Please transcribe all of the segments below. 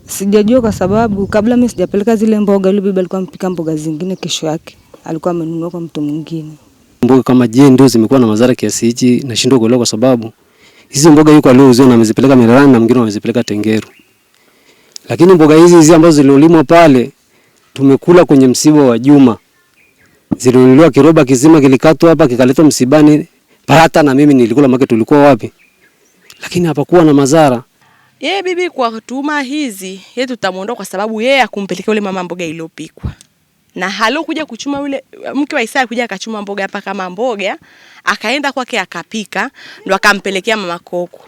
Sijajua kwa sababu kabla mimi sijapeleka zile mboga, yule bibi alikuwa mpika mboga zingine, kesho yake alikuwa amenunua kwa mtu mwingine. Mboga kama je ndio zimekuwa na madhara kiasi hichi, nashindwa kuelewa kwa sababu hizi mboga yuko aliozio na amezipeleka Mererani na mwingine amezipeleka Tengeru. Lakini mboga hizi ambazo ziliolimwa pale tumekula kwenye msiba wa Juma. Zilinunuliwa kiroba kizima kilikatwa hapa kikaletwa msibani. Hata na mimi nilikula make tulikuwa wapi? Lakini hapakuwa na madhara. Yeye bibi kwa tuma hizi, yeye tutamuondoa kwa sababu yeye akumpelekea yule mama mboga iliyopikwa. Na halokuja kuchuma yule mke wa Isaya kuja akachuma mboga hapa kama mboga, akaenda kwake akapika, ndo akampelekea mama Koko.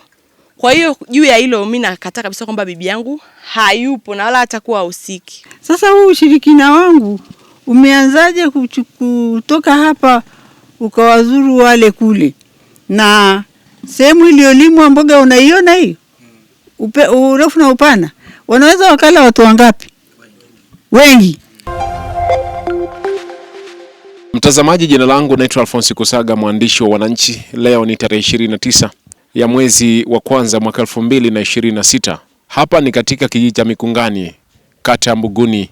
Kwa hiyo juu ya hilo mimi nakataa kabisa kwamba bibi yangu hayupo na wala hatakuwa usiki. Sasa huu ushirikina wangu umeanzaje kutoka hapa ukawazuru wale kule? Na sehemu iliyolimwa mboga unaiona hiyo? Urefu na upana. Wanaweza wakala watu wangapi? Wengi. Mtazamaji, jina langu naitwa Alphonse Kusaga, mwandishi wa Wananchi. Leo ni tarehe 29 ya mwezi wa kwanza mwaka 2026. Hapa ni katika kijiji cha Mikungani, kata ya Mbuguni,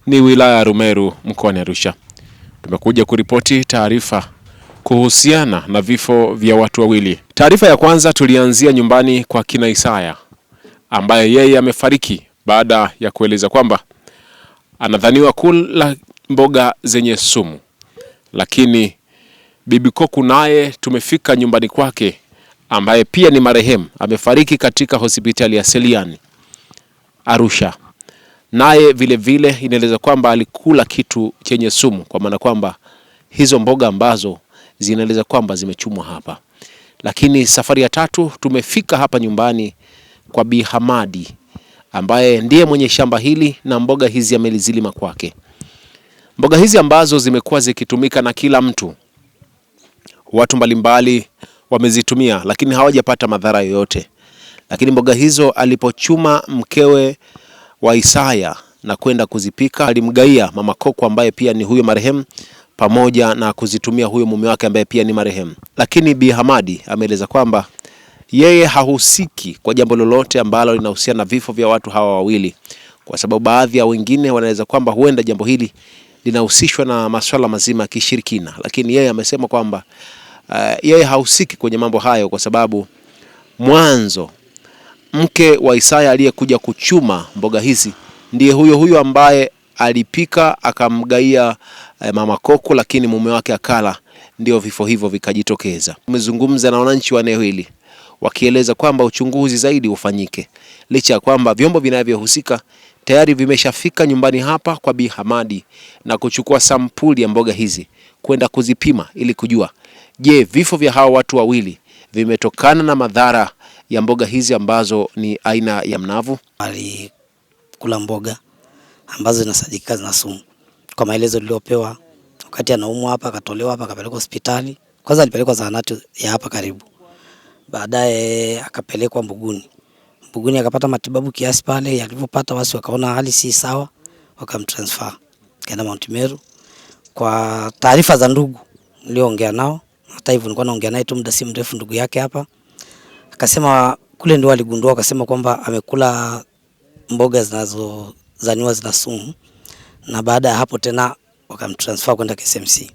ni wilaya ya Rumeru, mkoani Arusha. Tumekuja kuripoti taarifa kuhusiana na vifo vya watu wawili. Taarifa ya kwanza tulianzia nyumbani kwa kina Isaya, ambaye yeye amefariki baada ya kueleza kwamba anadhaniwa kula mboga zenye sumu. Lakini bibi Koko naye tumefika nyumbani kwake, ambaye pia ni marehemu, amefariki katika hospitali ya Seliani, Arusha. Naye vile vile inaeleza kwamba alikula kitu chenye sumu, kwa maana kwamba hizo mboga ambazo zinaeleza kwamba zimechumwa hapa. Lakini safari ya tatu tumefika hapa nyumbani kwa Bi Hamadi, ambaye ndiye mwenye shamba hili na mboga hizi amelizilima kwake. Mboga hizi ambazo zimekuwa zikitumika na kila mtu, watu mbalimbali wamezitumia lakini hawajapata madhara yoyote. Lakini mboga hizo alipochuma mkewe wa Isaya na kwenda kuzipika, alimgaia mama Koko ambaye pia ni huyo marehemu, pamoja na kuzitumia huyo mume wake ambaye pia ni marehemu. Lakini Bi Hamadi ameeleza kwamba yeye hahusiki kwa jambo lolote ambalo linahusiana na vifo vya watu hawa wawili, kwa sababu baadhi ya wengine wanaeleza kwamba huenda jambo hili linahusishwa na masuala mazima ya kishirikina. Lakini yeye amesema kwamba yeye hahusiki kwenye mambo hayo, kwa sababu mwanzo mke wa Isaya aliyekuja kuchuma mboga hizi ndiye huyo ambaye alipika akamgaia mama Koko, lakini mume wake akala, ndio vifo hivyo vikajitokeza. Tumezungumza na wananchi wa eneo hili wakieleza kwamba uchunguzi zaidi ufanyike, licha ya kwamba vyombo vinavyohusika tayari vimeshafika nyumbani hapa kwa Bi Hamadi na kuchukua sampuli ya mboga hizi kwenda kuzipima ili kujua, je, vifo vya hawa watu wawili vimetokana na madhara ya mboga hizi ambazo ni aina ya mnavu. Alikula mboga ambazo zinasadikika zina sumu. Kwa maelezo niliopewa, wakati anaumwa hapa akatolewa hapa akapelekwa hospitali. Kwanza alipelekwa zahanati ya hapa karibu. Baadaye akapelekwa Mbuguni. Mbuguni akapata matibabu kiasi pale, alipopata wasi wakaona hali si sawa, wakamtransfer kaenda Mount Meru. Kwa taarifa za ndugu niliongea nao, hata hivyo nilikuwa naongea naye tu muda si mrefu, ndugu yake hapa akasema kule ndio aligundua, akasema kwamba amekula mboga zinazozaniwa zina sumu, na baada ya hapo tena wakamtransfer kwenda KSMC.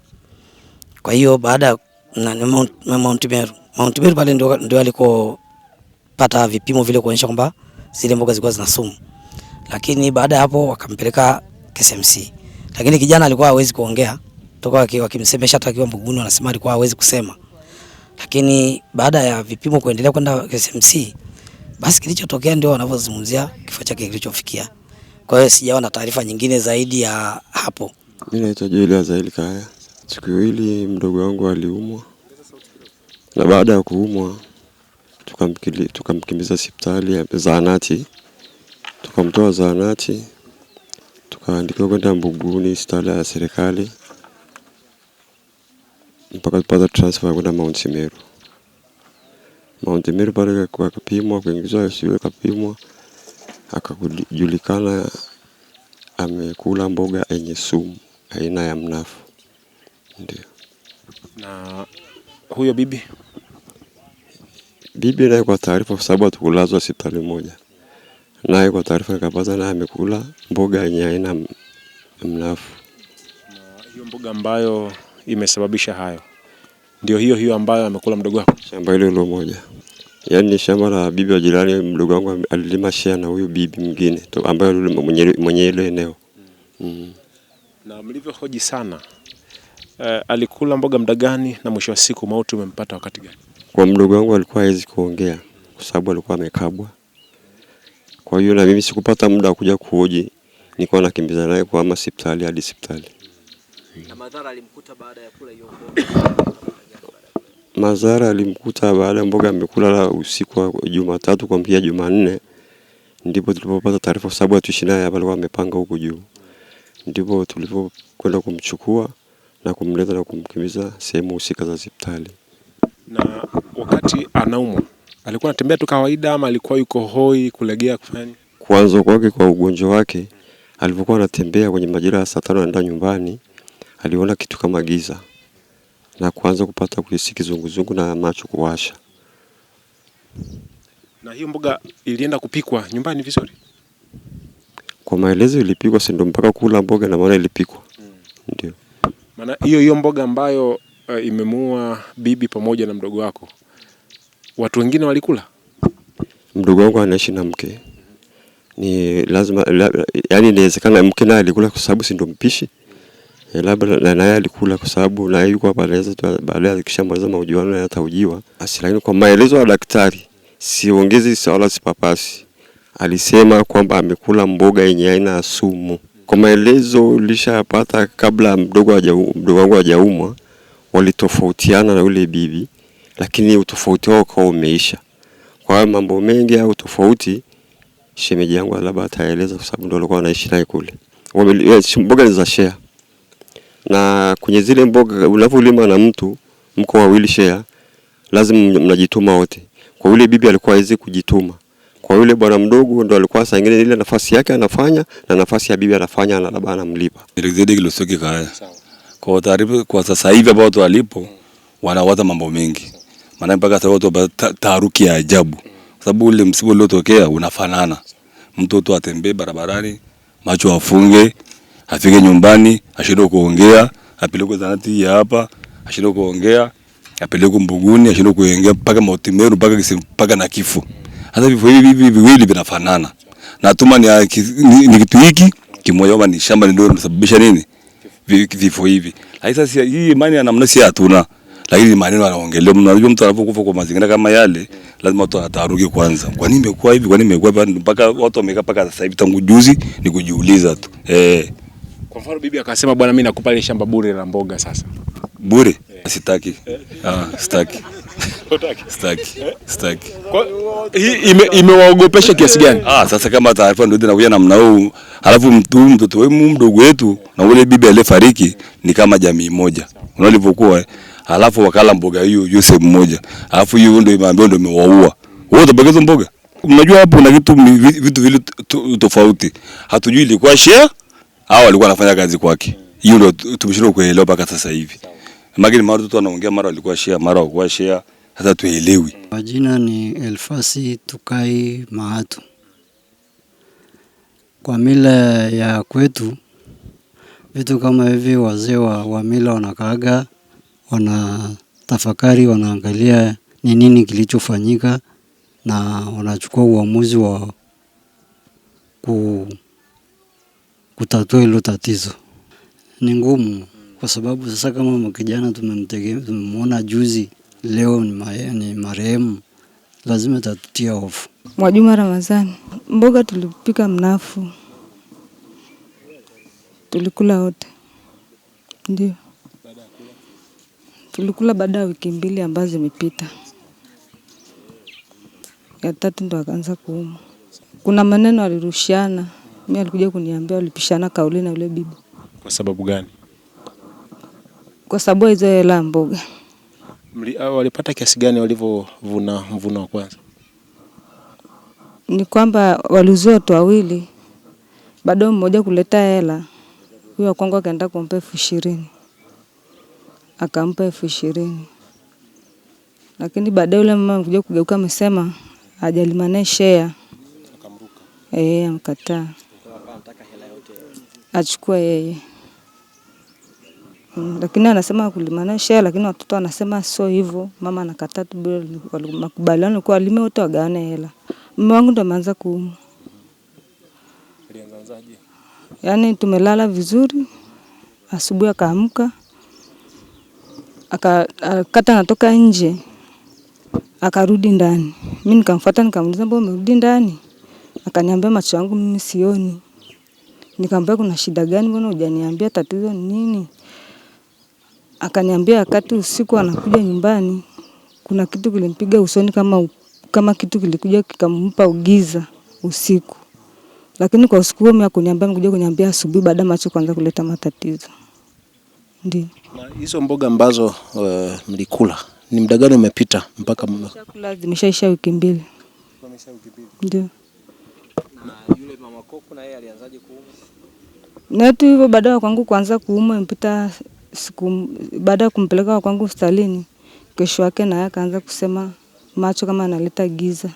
Kwa hiyo baada na Mount Meru pale ndio alikopata vipimo vile kuonyesha kwamba zile mboga zilikuwa zina sumu. Lakini baada ya hapo wakampeleka KSMC. Lakini kijana alikuwa hawezi kuongea, toka wakimsemesha hata akiwa Mbuguni wanasema alikuwa hawezi kusema. Lakini baada ya vipimo kuendelea kwenda KSMC, basi kilichotokea ndio wanavyozungumzia kifo chake kilichofikia. Kwa hiyo sijaona taarifa nyingine zaidi ya hapo. Mimi naitwa Julia Zaili Kaya. Siku hili mdogo wangu aliumwa, na baada ya kuumwa tukamkimbiza hospitali ya zahanati, tukamtoa zahanati tukaandikiwa kwenda Mbuguni, hospitali ya serikali, mpaka tupata transfer kwenda Mount Meru. Mount Meru pale akapimwa, kuingizwa shule, akapimwa, akajulikana amekula mboga yenye sumu aina ya mnafu. Ndio. Na huyo bibi naye kwa taarifa, kwa sababu tukulazwa hospitali moja, naye kwa taarifa nikapata naye amekula mboga yenye aina mnafu. Na hiyo mboga ambayo imesababisha hayo ndio hiyo ambayo amekula mdogo wako? Shamba hilo moja. Yaani ni shamba la bibi wa jirani, mdogo wangu alilima share na huyu bibi mwingine ambaye mwenye ile eneo. Na mlivyohoji sana, alikula mboga muda gani na mwisho wa siku mauti umempata wakati gani? Kwa mdogo wangu alikuwa hawezi kuongea kwa sababu alikuwa amekabwa. Kwa hiyo na mimi sikupata muda wa kuja kuhoji, nilikuwa nakimbiza naye kwa hospitali hadi hospitali. Na madhara alimkuta baada ya kula hiyo mboga? Madhara alimkuta baada ya mboga amekula usiku wa Jumatatu kuamkia Jumanne, ndipo tulipopata taarifa kwa sababu atuishi naye hapa, alikuwa amepanga huko juu. Ndipo tulipokwenda kumchukua na kumleta na kumkimbiza sehemu husika za hospitali. Na wakati anaumwa alikuwa anatembea tu kawaida ama alikuwa yuko hoi kulegea kufanya? Kwanza kwake kwa ugonjwa wake, alipokuwa anatembea kwenye majira ya saa 5 anaenda nyumbani, aliona kitu kama giza na kuanza kupata kuhisi kizunguzungu na macho kuwasha. Na hiyo mboga ilienda kupikwa nyumbani vizuri? Kwa maelezo ilipikwa, si ndio mpaka kula mboga na maana ilipikwa. Ndio. Maana hiyo mboga ambayo imemuua bibi pamoja na mdogo wako, watu wengine walikula? Mdogo wangu anaishi na mke. Ni lazima yani inawezekana mke naye alikula kwa sababu si ndio mpishi. Labda naye alikula kwa sababu naye yuko hapa, anaweza baadaye akishamaliza mahojiano naye ataujiwa. Lakini kwa maelezo ya daktari, siongezi wala sipapasi, alisema kwamba amekula mboga yenye aina ya sumu. Kwa maelezo lishapata kabla mdogo wangu hajaumwa, walitofautiana na yule bibi, lakini utofauti wao kwa umeisha. Kwa mambo mengi au tofauti, shemeji yangu labda ataeleza kwa sababu ndio alikuwa anaishi naye kule. Mboga ni za share. Na kwenye zile mboga unapolima na mtu mko wawili share, lazima mnajituma wote. Kwa yule bibi alikuwa hawezi kujituma. Kwa yule bwana mdogo ndo alikuwa saa nyingine ile nafasi yake anafanya na nafasi ya bibi anafanya, na labda anamlipa. Nilizidi kilosoki kaya. Kwa taarifa kwa sasa hivi hapo watu walipo wanawaza mambo mengi. Maana mpaka sasa watu taharuki ya ajabu. Kwa sababu ule msiba uliotokea unafanana. Mtoto atembee barabarani, macho afunge, afike nyumbani, ashindwe kuongea, apelekwe zahanati ya hapa, ashindwe kuongea, apelekwe Mbuguni, ashindwe kuongea mpaka Mauti-Meru mpaka na kifo. Hata vifo hivi viwili vinafanana. Na tuma ni kitu hiki kimoja, kama ni shamba ndio linasababisha nini vifo hivi. Lakini sasa hii imani ya namna si hatuna, lakini maneno anaongelea. Unajua mtu anapokufa kwa mazingira kama yale, lazima watu wataruki kwanza. Kwa nini imekuwa hivi? Kwa nini imekuwa hivi? Mpaka watu wamekaa mpaka sasa hivi tangu juzi ni kujiuliza tu. Kwa mfano bibi akasema bwana, mimi nakupa ile shamba bure la mboga sasa. Bure? Sitaki. Sitaki. Sitaki. Kwa hii imewaogopesha kiasi gani? Sasa kama taarifa ndio inakuja namna huu, alafu mtoto wewe mdogo wetu na ule bibi aliyefariki ni kama jamii moja. Unalivyokuwa alafu wakala mboga hiyo sehemu moja. Alafu hiyo ndio imeambiwa ndio imewaua. Wewe utabageza mboga? Unajua hapo kuna vitu vile tofauti. Hatujui ilikuwa share au alikuwa anafanya kazi kwake. Hiyo ndio tumeshindwa kuelewa mpaka sasa hivi. Mageni mara tu anaongea, mara alikuwa share, mara hakuwa share, hata tuelewi. Majina ni Elfasi Tukai Mahatu. Kwa mila ya kwetu, vitu kama hivi wazee wa mila wanakaaga, wanatafakari, wanaangalia ni nini kilichofanyika na wanachukua uamuzi wa kutatua hilo tatizo. Ni ngumu kwa sababu sasa kama kijana tumemwona juzi, leo ni marehemu, lazima tatutia hofu. Mwajuma Ramadhani. Mboga tulipika mnafu, tulikula wote. Ndio tulikula baada ya wiki 2 ambazo zimepita. Ya 3 ndo akaanza kuuma. Kuna maneno alirushiana, mimi alikuja kuniambia walipishana kauli na yule bibi. Kwa sababu gani? Kwa sababu hizo hela mboga. Walipata kiasi gani walivovuna mvuna wa kwanza? Ni kwamba waliuziwa watu wawili, bado mmoja kuleta hela, huyo wa kwangu akaenda kumpa 20,000. Akampa 20,000. Lakini baadaye yule mama alikuja kugeuka amesema hajalima naye share. Amekataa. Achukua yeye. Lakini anasema kulimana share, lakini watoto wanasema sio hivyo. Mama anakataa tu bila makubaliano kwa alime wote wagawane hela. Mume wangu ndo ameanza kuumwa. Alianzaje? Yaani tumelala vizuri, asubuhi akaamka, akakata natoka nje, akarudi ndani. Mimi nikamfuata nikamuuliza mbona umerudi ndani? Akaniambia macho yangu mimi sioni. Nikamwambia kuna shida gani, mbona hujaniambia tatizo ni nini? Akaniambia wakati usiku anakuja nyumbani kuna kitu kilimpiga usoni kama kitu kilikuja kikampa ugiza usiku. Lakini kwa usiku huo mimi hakuniambia, amekuja kuniambia asubuhi baada macho kuanza kuleta matatizo. Ndio. Na hizo mboga ambazo mlikula ni muda gani umepita mpaka chakula zimeshaisha wiki 2? Ndio. Na yule mama Koko na yeye alianzaje kuumwa? Na tu hivyo baada ya kwangu kuanza kuumwa impita siku baada ya kumpeleka kwangu hospitalini, kesho yake naye akaanza kusema macho kama analeta giza.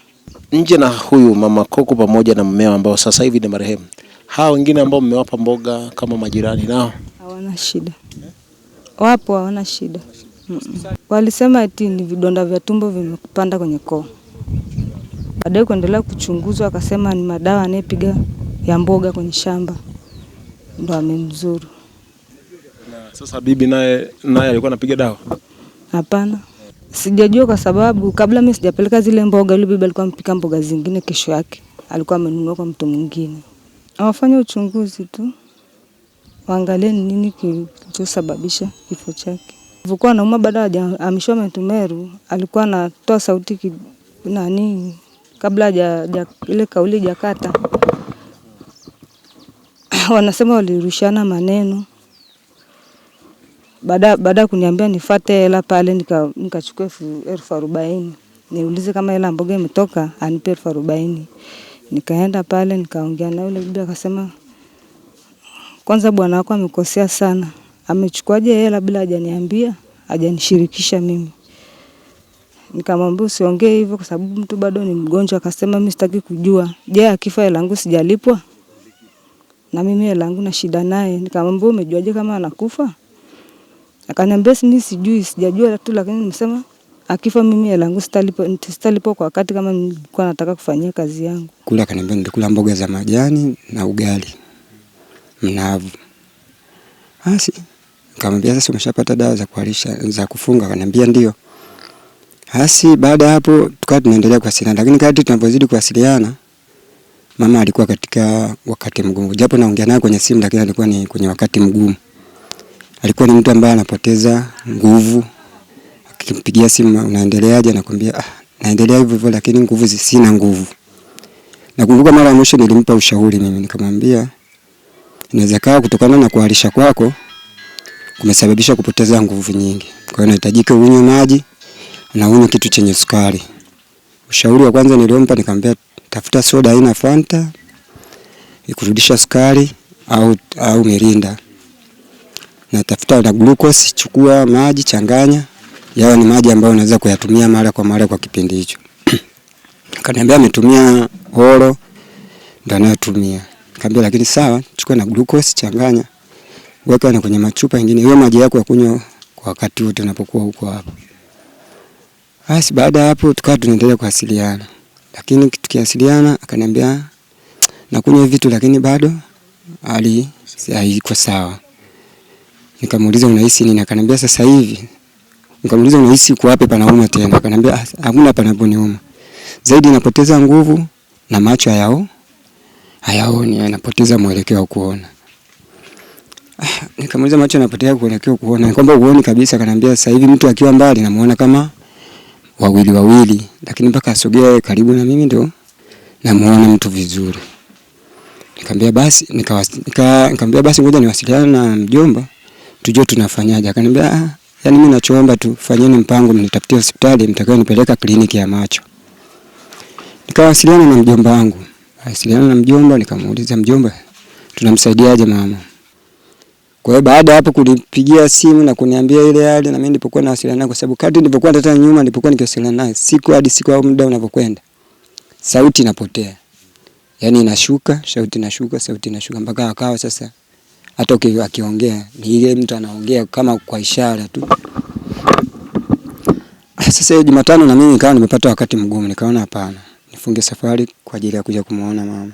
Nje na huyu mama Koko pamoja na mmeo ambao sasa hivi ni marehemu, hao wengine ambao mmewapa mboga kama majirani nao hawana shida? Wapo, hawana shida. Walisema eti ni vidonda vya tumbo vimepanda kwenye koo. Baadaye kuendelea kuchunguzwa akasema ni madawa anayepiga ya mboga kwenye shamba ndo amemzuru. Na sasa bibi naye alikuwa anapiga dawa? Hapana. Sijajua kwa sababu kabla mimi sijapeleka zile mboga, yule bibi alikuwa mpika mboga zingine, kesho yake alikuwa amenunua kwa mtu mwingine. Awafanye uchunguzi tu, waangalie nini kilichosababisha kifo chake. Alikuwa anauma baada ya ameshwa Metumeru, alikuwa anatoa sauti kabla ile kauli jakata. Wanasema walirushana maneno. Baada kuniambia nifuate hela pale, nikachukua 40,000. Niulize kama hela mboga imetoka, anipe 40,000. Nikaenda pale nikaongea na yule bibi, akasema kwanza bwana wako amekosea sana. Amechukuaje hela bila hajaniambia, hajanishirikisha mimi. Nikamwambia usiongee hivyo kwa sababu mtu bado ni mgonjwa. Akasema mimi sitaki kujua. Je, akifa hela yangu sijalipwa? Na mimi hela yangu na shida naye. Nikamwambia umejuaje kama anakufa? Akaniambia mimi sijui, sijajua tu, lakini nimesema akifa mimi hela yangu sitalipwa kwa wakati kama nilikuwa nataka kufanyia kazi yangu. Kula akaniambia nilikula mboga za majani na ugali mnavu. Basi nikamwambia sasa umeshapata dawa za kuharisha za kufunga? Akaniambia ndio. Basi baada hapo tukawa tunaendelea kuwasiliana, lakini kadri tunapozidi kuwasiliana mama alikuwa katika wakati mgumu. Japo naongea naye kwenye simu, lakini alikuwa ni kwenye wakati mgumu. Alikuwa ni mtu ambaye anapoteza nguvu. Akimpigia simu unaendeleaje, anakuambia naendelea hivyo hivyo, lakini nguvu sina nguvu. Nakumbuka mara ya mwisho nilimpa ushauri mimi, nikamwambia inawezekana kutokana na kuharisha kwako kumesababisha kupoteza nguvu nyingi. Kwa hiyo inahitajika unywe maji na unywe kitu chenye sukari. Ushauri wa kwanza nilimpa, nikamwambia tafuta soda aina Fanta ikurudisha sukari au Mirinda. Na tafuta na glucose, chukua maji changanya, yawe ni maji ambayo unaweza kuyatumia mara kwa mara kwa kipindi hicho. Akaniambia ametumia horo ndio anayotumia. Nikamwambia lakini sawa, chukua na glucose changanya, weka na kwenye machupa mengine, hiyo maji yako ya kunywa kwa wakati wote unapokuwa huko hapo. Basi baada ya hapo tukawa tunaendelea kuwasiliana. Lakini tukiwasiliana akaniambia nakunywa vitu lakini bado hali haiko sawa. Nikamuuliza unahisi nini? Akaniambia sasa hivi. Nikamuuliza unahisi uko wapi panauma tena? Akaniambia hakuna panaponiuma. Zaidi napoteza nguvu na macho hayaoni, yanapoteza mwelekeo wa kuona. Nikamuuliza macho yanapotea kuelekea kuona, kwamba uone kabisa? Akaniambia sasa hivi mtu akiwa mbali namuona kama wawili, lakini mpaka asogee karibu na mimi ndio namuona mtu vizuri. Nikamwambia basi ngoja niwasiliane na mjomba tujue tunafanyaje. Akaniambia yani mimi nachoomba tu fanyeni mpango, mnitafutie hospitali mtakayonipeleka kliniki ya macho. Nikawasiliana na mjomba wangu. Nikamuuliza mjomba tunamsaidiaje mama? Kwa hiyo baada hapo kunipigia simu na kuniambia ile hali, na mimi nilipokuwa nawasiliana naye, kwa sababu kadri nilipokuwa hata nilipokuwa nikiwasiliana naye siku hadi siku au muda unavyokwenda sauti inapotea. Yaani inashuka, sauti inashuka mpaka akawa sasa hata akiongea ni ile mtu anaongea kama kwa ishara tu. Sasa hiyo Jumatano na mimi nikawa nimepata wakati mgumu, nikaona hapana, nifunge safari kwa ajili ya kuja kumuona mama.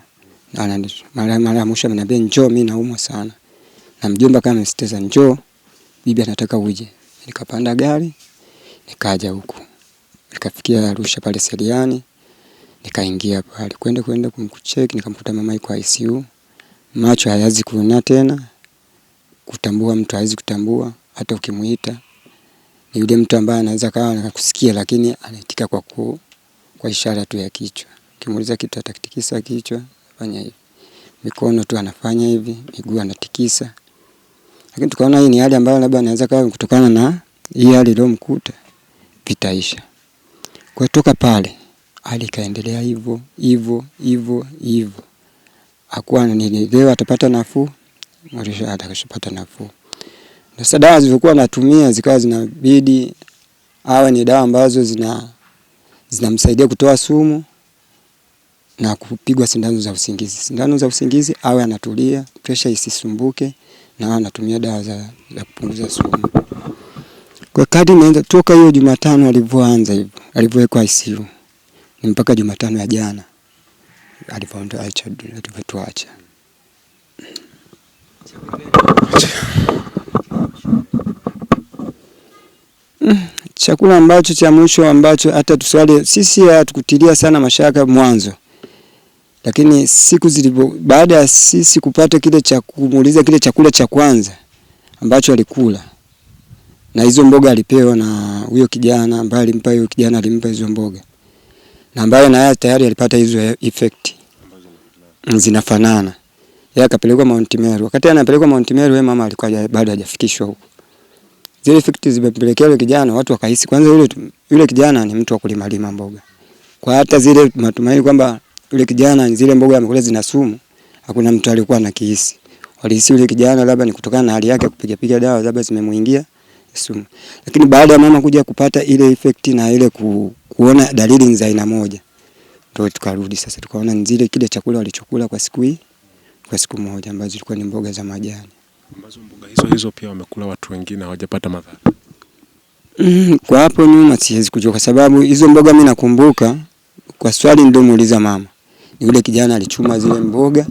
Na mara mwisho ameniambia njoo, mimi naumwa sana. Na mjomba kama msiteza njoo, bibi anataka uje. Nikapanda gari, nikaja huku. Nikafikia Arusha pale Seriani, nikaingia pale. Kwenda kumcheck, nikamkuta mama yuko ICU. Macho hayazi kuona tena. Kutambua mtu hawezi kutambua hata ukimuita. Ni yule mtu ambaye anaweza kawa anakusikia lakini anaitika kwa ishara tu ya kichwa. Ukimuuliza kitu atakitikisa kichwa, fanya hivi. Mikono tu anafanya hivi, miguu anatikisa. Lakini tukaona hii ni hali ambayo labda anaweza kawa kutokana na hii hali iliyomkuta vitaisha. Kwa toka pale hali kaendelea hivyo. Hakuwa leo atapata nafuu, mwisho atakapata nafuu. Sasa dawa zilizokuwa anatumia zikawa zinabidi awe ni dawa ambazo zinamsaidia kutoa sumu na kupigwa sindano za usingizi. Sindano za usingizi awe anatulia, pressure isisumbuke na anatumia dawa za kupunguza sumu. Kwa kadri naenda toka hiyo Jumatano alivyoanza hivyo, alivyowekwa ICU. Ni mpaka Jumatano ya jana alivyotuacha. Chakula ambacho cha mwisho ambacho hata tuswali sisi hatukutilia sana mashaka mwanzo. Lakini siku baada ya sisi kupata kile cha kumuuliza kile chakula cha kwanza ambacho alikula. Na hizo mboga alipewa na huyo kijana ambaye alimpa hizo mboga. Na ambaye naye tayari alipata hizo effect. Zinafanana. Yeye akapelekwa Mount Meru. Wakati anapelekwa Mount Meru, yeye mama alikuwa bado hajafikishwa huko. Zile effect zimepelekea yule kijana, watu wakahisi kwanza yule kijana ni mtu wa kulima mboga. Kwa hata zile matumaini kwamba yule kijana zile mboga amekula zina sumu, hakuna mtu alikuwa anakihisi. Walihisi yule kijana labda ni kutokana na hali yake kupiga dawa labda zimemuingia sumu. Lakini baada ya mama kuja kupata ile effect na ile kuona dalili za aina moja, ndio tukarudi sasa tukaona zile kile chakula walichokula kwa siku moja ambazo zilikuwa ni mboga za majani. Ambazo mboga hizo pia wamekula watu wengine hawajapata madhara. Kwa hapo nyuma siwezi kujua kwa sababu hizo mboga mimi nakumbuka kwa swali ndio muuliza mama. Ni yule kijana alichuma zile mboga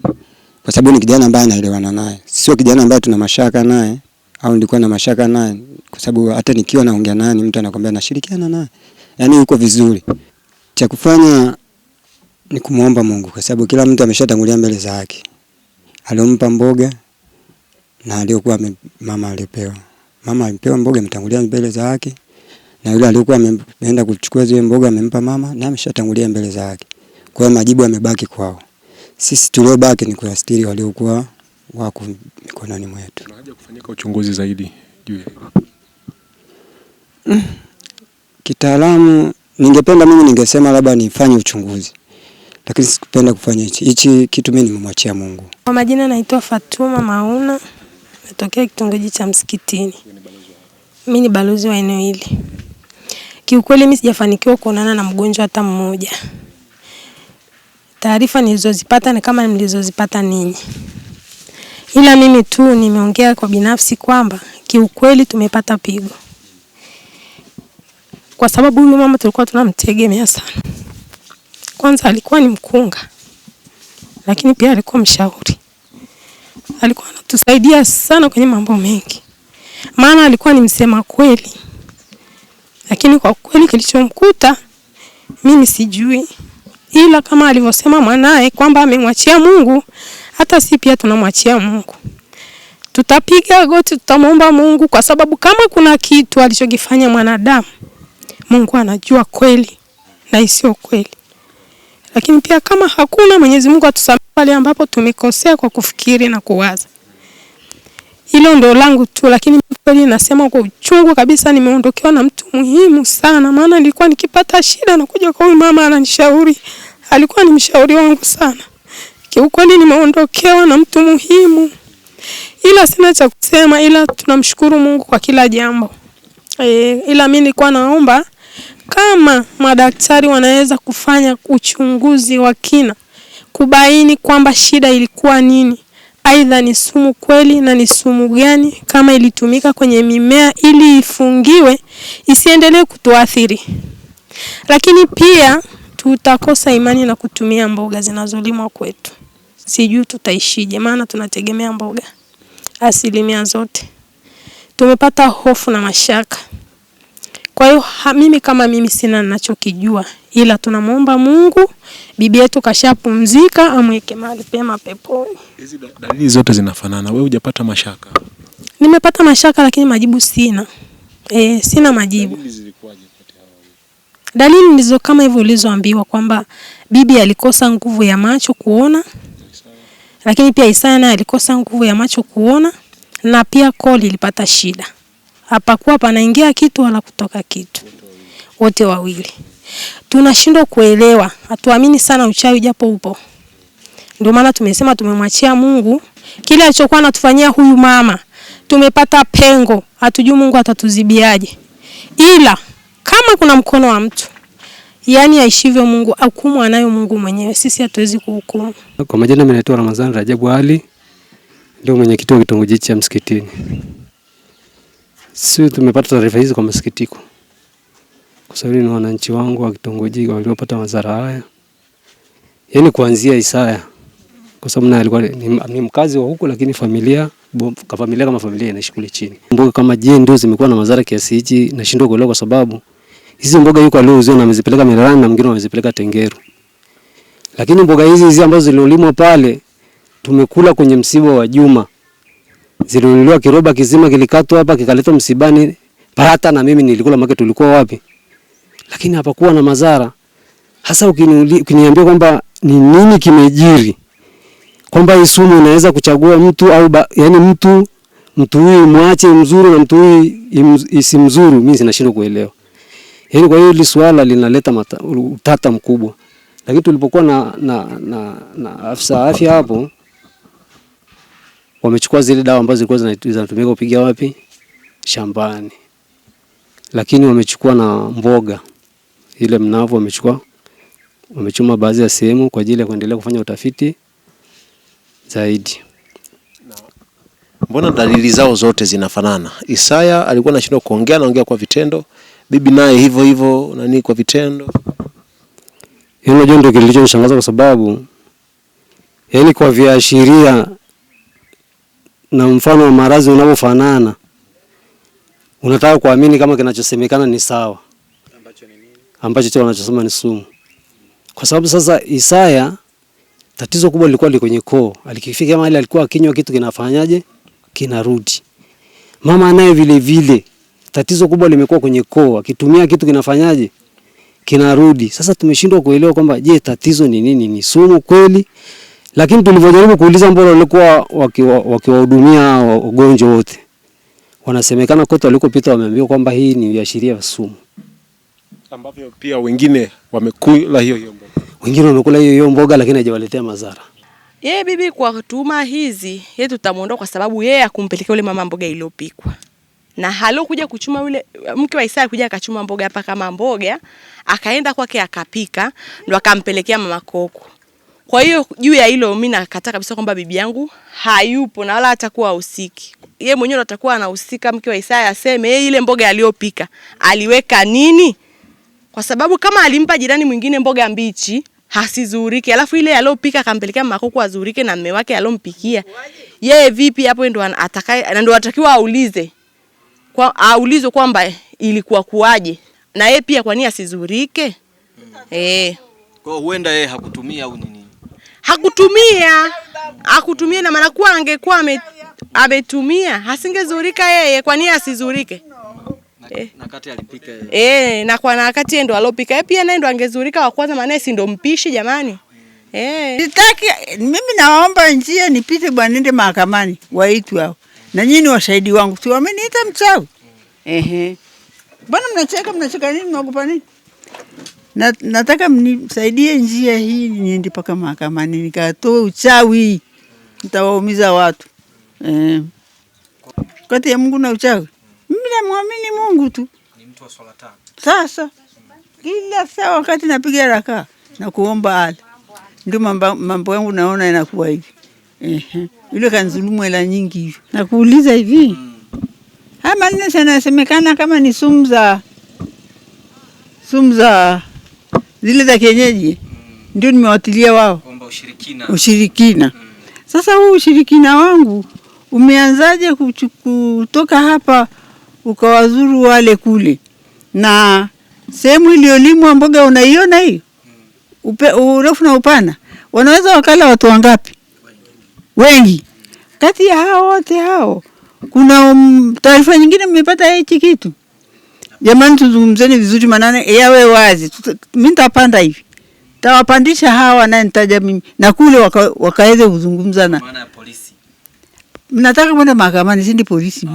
kwa sababu ni kijana ambaye anaelewana naye. Sio kijana ambaye tuna mashaka naye au nilikuwa na mashaka naye kwa sababu hata nikiwa naongea naye mtu anakuambia nashirikiana naye. Yaani yuko vizuri. Cha kufanya ni kumuomba Mungu kwa sababu kila mtu ameshatangulia mbele za haki. Alompa mboga na aliyokuwa mama alipewa. Mama alipewa mboga ametangulia mbele za haki na yule aliyokuwa ameenda kuchukua zile mboga amempa mama na ameshatangulia mbele za haki. Kwa hiyo majibu yamebaki kwao. Sisi tuliobaki ni kuyastiri waliokuwa wako mikononi mwetu. Kuna haja kufanyika uchunguzi zaidi juu ya kitaalamu ningesema labda nifanye uchunguzi. Lakini sikupenda kufanya hichi kitu mimi nimemwachia Mungu. Kwa majina naitwa Fatuma Mauna. Natokea kitongoji cha Msikitini. Mimi ni balozi wa eneo hili. Kiukweli mimi sijafanikiwa kuonana na mgonjwa hata mmoja. Taarifa nilizozipata ni kama mlizozipata ninyi. Ila mimi tu nimeongea kwa binafsi kwamba kiukweli tumepata pigo. Kwa sababu huyu mama tulikuwa tunamtegemea sana. Kwanza alikuwa ni mkunga. Lakini pia alikuwa mshauri. Alikuwa anatusaidia sana kwenye mambo mengi. Maana alikuwa ni msema kweli. Lakini kwa kweli kilichomkuta mimi sijui. Ila kama alivyosema mwanae kwamba amemwachia Mungu, hata sisi pia tunamwachia Mungu. Tutapiga goti tutamwomba Mungu kwa sababu kama kuna kitu alichokifanya mwanadamu, Mungu anajua kweli na isio kweli. Lakini pia kama hakuna, Mwenyezi Mungu atusamehe pale ambapo tumekosea kwa kufikiri na kuwaza. Hilo ndio langu tu, lakini kweli nasema kwa uchungu kabisa nimeondokewa na mtu muhimu sana. Maana nilikuwa nikipata shida na kuja kwa huyu mama ananishauri. Alikuwa ni mshauri wangu sana. Kiukweli nimeondokewa na mtu muhimu. Ila sina cha kusema, ila tunamshukuru Mungu kwa kila jambo. Ila mimi nilikuwa naomba kama madaktari wanaweza kufanya uchunguzi wa kina kubaini kwamba shida ilikuwa nini. Aidha ni sumu kweli na ni sumu gani, kama ilitumika kwenye mimea ili ifungiwe isiendelee kutuathiri. Lakini pia tutakosa imani na kutumia mboga zinazolimwa kwetu. Sijui tutaishije, maana tunategemea mboga asilimia zote. Tumepata hofu na mashaka. Kwa hiyo mimi kama mimi sina ninachokijua, ila tunamuomba Mungu, bibi yetu kashapumzika, amweke mahali pema peponi. Hizi dalili zote zinafanana. Wewe hujapata mashaka? Nimepata mashaka lakini majibu sina. Sina majibu. Dalili zilikuwaje kati hao? Dalili ndizo kama hivyo ulizoambiwa kwamba bibi alikosa nguvu ya macho kuona. Lakini pia Isaya naye alikosa nguvu ya macho kuona, na pia koo ilipata shida. Hapakuwa panaingia kitu wala kutoka kitu. Wote wawili. Tunashindwa kuelewa. Hatuamini sana uchawi japo upo. Ndio maana tumesema tumemwachia Mungu. Kile alichokuwa anatufanyia huyu mama, tumepata pengo. Hatujui Mungu atatuzibiaje. Ila kama kuna mkono wa mtu, yani aishivyo Mungu, hukumu anayo Mungu mwenyewe. Sisi hatuwezi kuhukumu. Kwa majina mimi naitwa Ramadhani Rajabu Ali, ndio mwenyekiti wa kitongoji cha Msikitini. Sisi tumepata taarifa hizi kwa masikitiko, kwa sababu ni wananchi wangu wa kitongoji waliopata madhara haya. Yaani kuanzia Isaya, kwa sababu naye alikuwa ni mkazi wa huko, lakini familia kama familia inaishi kule chini. Mboga kama ndio zimekuwa na madhara kiasi hichi, nashindwa kuelewa, kwa sababu hizi mboga yuko aliozio na amezipeleka Mererani na mwingine amezipeleka Tengeru. Lakini mboga hizi ambazo ziliolimwa pale tumekula kwenye msiba wa Juma. Zilinunuliwa kiroba kizima, kilikatwa hapa kikaletwa msibani. Hata na mimi nilikula, maana tulikuwa wapi. Lakini hapakuwa na madhara. Hasa ukiniambia kwamba ni nini kimejiri, kwamba hii sumu inaweza kuchagua mtu au yani mtu huyu mwache mzuri na mtu huyu isimzuru, mimi sinashindwa kuelewa. Yaani kwa hiyo hili swala linaleta utata mkubwa. Lakini tulipokuwa na afisa afya hapo, wamechukua zile dawa ambazo zilikuwa zinatumika kupiga wapi? Shambani. Lakini wamechukua na mboga ile mnavu, wamechuma baadhi ya sehemu kwa ajili ya kuendelea kufanya utafiti zaidi. Mbona dalili zao zote zinafanana? Isaya alikuwa anashindwa kuongea, anaongea kwa vitendo. Bibi naye hivyo hivyo, nani kwa vitendo. Hilo ndio kilichonishangaza, kwa sababu yani kwa viashiria na mfano wa maradhi unavyofanana, unataka kuamini kama kinachosemekana ni sawa, ambacho tu wanachosema ni sumu. Kwa sababu sasa Isaya tatizo kubwa lilikuwa kwenye koo. Alikifika mahali alikuwa akinywa kitu kinafanyaje? Kinarudi. Mama naye vile vile tatizo kubwa limekuwa kwenye koo. Akitumia kitu kinafanyaje? Kinarudi. Sasa tumeshindwa kuelewa kwamba je, tatizo ni nini? Ni sumu kweli? Lakini tulivyojaribu kuuliza, mbona walikuwa wakiwahudumia wagonjwa wote, wanasemekana kote walikopita wameambiwa kwamba hii ni viashiria vya sumu, ambavyo pia wengine wamekula hiyo mboga. Wengine wamekula hiyo mboga lakini haijawaletea madhara. Yeye bibi kwa tuhuma hizi, yeye tutamuondoa kwa sababu yeye akumpelekea yule mama mboga iliyopikwa. Na halokuja kuchuma yule mke wa Isaya kuja akachuma mboga hapa kama mboga, akaenda kwake akapika, ndo akampelekea mama Koko. Kwa hiyo juu ya hilo mimi nakataa kabisa kwamba bibi yangu hayupo na wala hatakuwa usiki. Yeye mwenyewe atakuwa anahusika, mke wa Isaya aseme yeye ile mboga aliyopika aliweka nini? Kwa sababu kama alimpa jirani mwingine mboga mbichi hasizurike, alafu ile aliyopika akampelekea mama Koko azurike na mume wake alompikia, yeye vipi hapo? Ndo ndo atakiwa aulize. Aulizwe kwamba ilikuwa kuaje, na yeye pia kwa nini asizurike? Kwa huenda yeye hakutumia au nini? Hakutumia na maana kuwa angekuwa ametumia hasingezurika yeye, kwa nini asizurike? Na kati alipika yeye. Na kwa nakati ndo alopika yeye pia naye ndo angezurika wa kwanza, maana si ndo mpishi jamani. Sitaki mimi, naomba njia nipite bwana, nende mahakamani waitwe hao. Na nyinyi washahidi wangu, si wameniita mchawi? Bwana mnacheka nini, mnaogopa nini? Nataka mnisaidie njia hii niende paka mahakamani nikatoe uchawi. Nitawaumiza watu. Kati ya Mungu na uchawi, mimi namwamini Mungu tu. Ni mtu wa swala tano. Sasa kila saa wakati napiga raka na kuomba ale. ndio mambo yangu naona yanakuwa hivi. Yule kanizulumu hela nyingi hivi. Nakuuliza hivi. Haya nini yanasemekana kama ni sumu za zile za kienyeji. Ndio nimewatilia wao. Kwamba Ushirikina. Sasa huu ushirikina wangu umeanzaje kutoka hapa ukawazuru wale kule? Na sehemu iliyolimwa mboga unaiona hiyo? Urefu na upana. Wanaweza wakala watu wangapi? Wengi. Kati ya hao wote hao kuna taarifa nyingine mmepata hichi kitu? Jamani, tuzungumzeni vizuri manane yawe wazi. Mimi nitapanda hivi. Tawapandisha hawa na nitaja mimi na kule wakaweze kuzungumza na maana ya polisi. Mnataka kwenda mahakamani, si ndi polisi.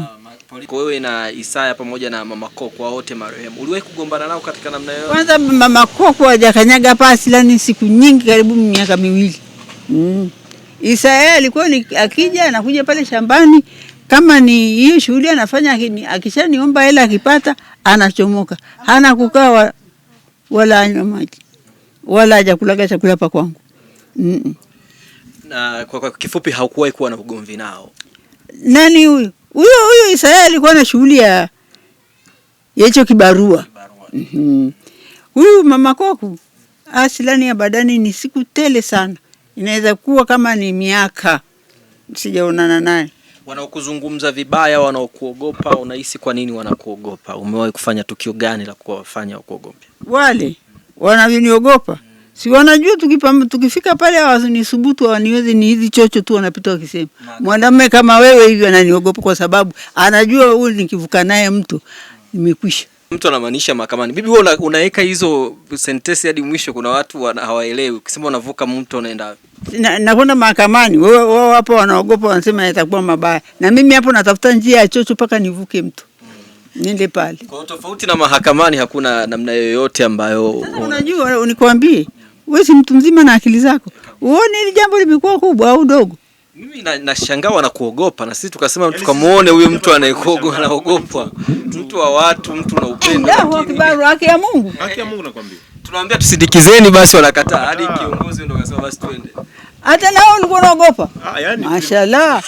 Kwa wewe na Isaya pamoja na Mama Koko wote marehemu, uliwahi kugombana nao katika namna yoyote? Kwanza Mama Koko hajakanyaga hapa asilani siku nyingi, karibu miaka miwili. Isaya alikuwa akija anakuja pale shambani, kama ni hiyo shughuli anafanya, akishaniomba hela akipata anachomoka. Hana kukaa wala anywa maji. Wala hajakulaga chakula hapa kwangu. Na kwa kifupi haukuwahi kuwa na ugomvi nao? Nani huyu? Huyu Isaya alikuwa na shughuli ya hicho kibarua. Huyu Mama Koko asilani ya badani ni siku tele sana. Inaweza kuwa kama ni miaka sijaonana naye. Wanaokuzungumza vibaya, wanaokuogopa, unahisi kwa nini wanakuogopa? Umewahi kufanya tukio gani la kuwafanya wakuogope? Wale wanaviniogopa. Si wanajua tukifika pale hawasunisubutu, waniweze ni hizi chocho tu wanapita wakisema. Mwanamume kama wewe hivi ananiogopa kwa sababu anajua huyu nikivuka naye mtu nimekwisha. Mtu anamaanisha mahakamani. Bibi, wewe unaweka hizo sentensi hadi mwisho, kuna watu hawaelewi. Ukisema unavuka mtu unaenda nakwenda mahakamani, wao hapo wanaogopa, wanasema yatakuwa mabaya. Na mimi hapo natafuta njia ya chocho paka nivuke mtu. Niende pale. Kwa tofauti na mahakamani hakuna namna yoyote ambayo unajua unikwambie, wewe si mtu mzima na akili zako. Uone hili jambo limekuwa kubwa au dogo? Mimi nashangaa wanakuogopa, na sisi tukasema tukamuone huyo mtu anayekoga anaogopwa. Mtu wa watu, mtu na upendo. Haki ya Mungu. Haki ya Mungu nakwambia. Tunawaambia tusindikizeni, basi wanakataa. Hadi kiongozi ndo akasema basi twende. Hata nao ulikuwa unaogopa? Mashallah.